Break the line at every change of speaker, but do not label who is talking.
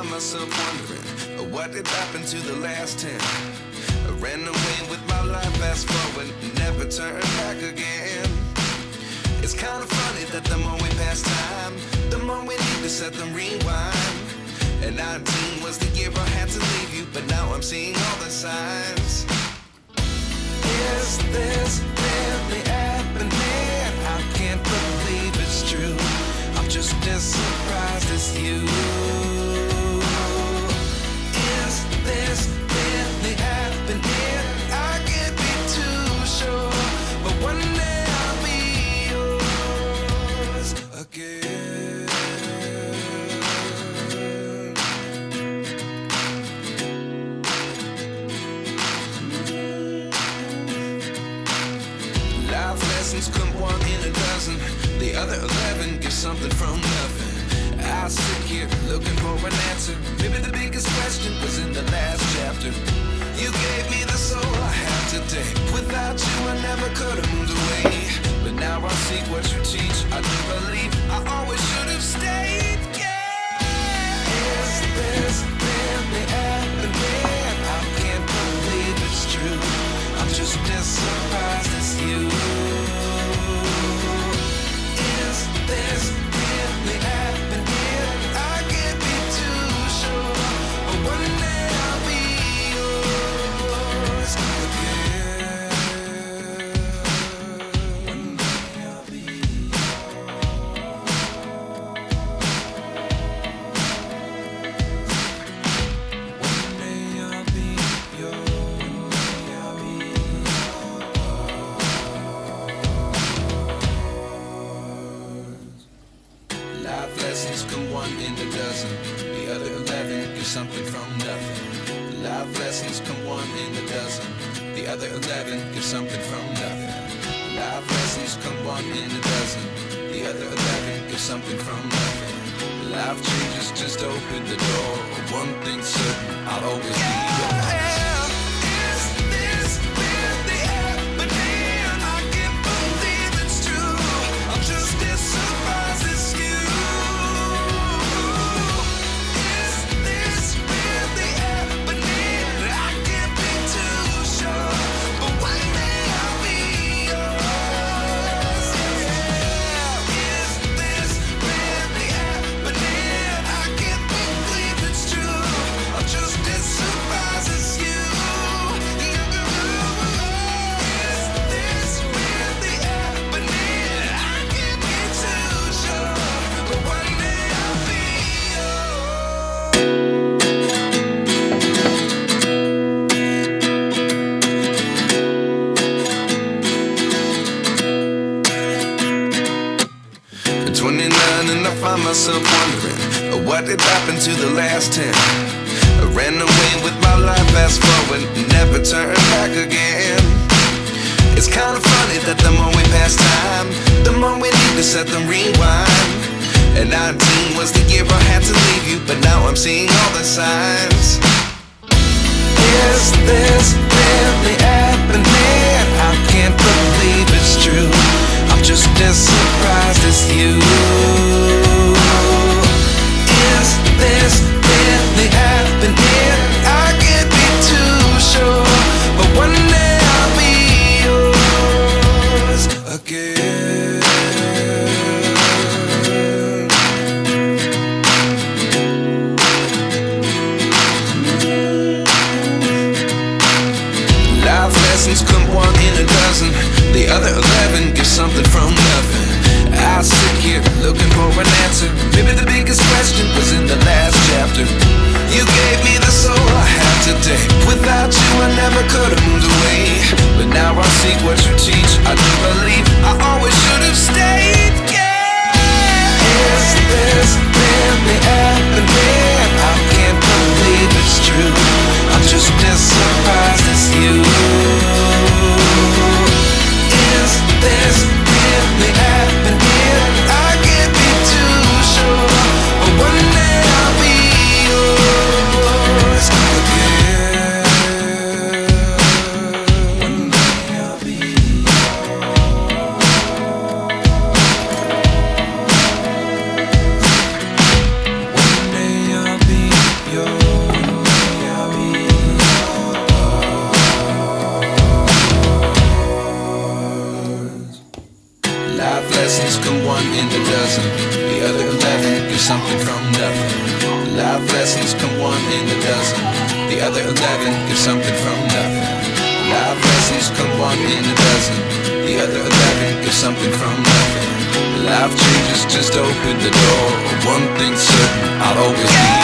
find myself wondering what did happen to the last 10. I ran away with my life, fast forward, never turn back again. It's kind of funny that the more we pass time, the more we need to set them rewind. And 19 was the year I had to leave you, but now I'm seeing all the signs. Is this really happening? I can't believe it's true. I'm just as surprised as you. Is this really happening? I can't be too sure, but one day I'll be yours again. Life lessons come one in a dozen. The other 11 give something from nothing. I sit here looking for an answer. Maybe the biggest question was in the last chapter. You gave me the soul I have today. Without you I never could have moved away. But now I see what you teach. I do believe I always should have stayed. Yeah. Is this really happening? I can't believe it's true. I'm just as surprised as you. Is this really happening? I can't be too sure, but one day I'll be yours again. One day I'll be yours. One day I'll be yours. One day I'll be yours. Life lessons come one in a dozen. The other 11 give something from nothing. Life lessons come one in a dozen. The other 11 give something from nothing. Life lessons come one in a dozen. The other 11 give something from nothing. Life changes just open the door. One thing's certain, I'll always be yours. Is this really happening? I can't believe it's true. I'm just as surprised as you. Is this really happening? I can't be too sure, but one day I'll be yours. Is this really happening? I can't believe it's true. I'm just as surprised as you. Is this really happening? I can't be too sure, but one day I'll be yours. 29 and I find myself wondering what did happen to the last 10. I ran away with my life, fast forward, never turn back again. It's kind of funny that the more we pass time, the more we need to set them rewind. And 19 was the year I had to leave you, but now I'm seeing all the signs. Is this really happening? I can't believe it's true. I'm just as surprised as you. Is this really happening? I can't be too sure, but one day I'll be yours again. Life lessons come one in a dozen. The other 11 give something from nothing. I sit here looking for an answer. Maybe the biggest question was in the last chapter. You gave me the soul I have today. Without you I never could have moved away. But now I see what you teach. I do believe I always should have stayed. Yeah. Is this really happening? I can't believe it's true. I'm just as surprised as you. Is this really happening? I can't be too sure, but one day I'll be yours again. Life lessons come one in a dozen. The other 11 give something from nothing. Life lessons come one in a dozen. The other 11 give something from nothing. Life changes, just open the door. One thing's certain, I'll always be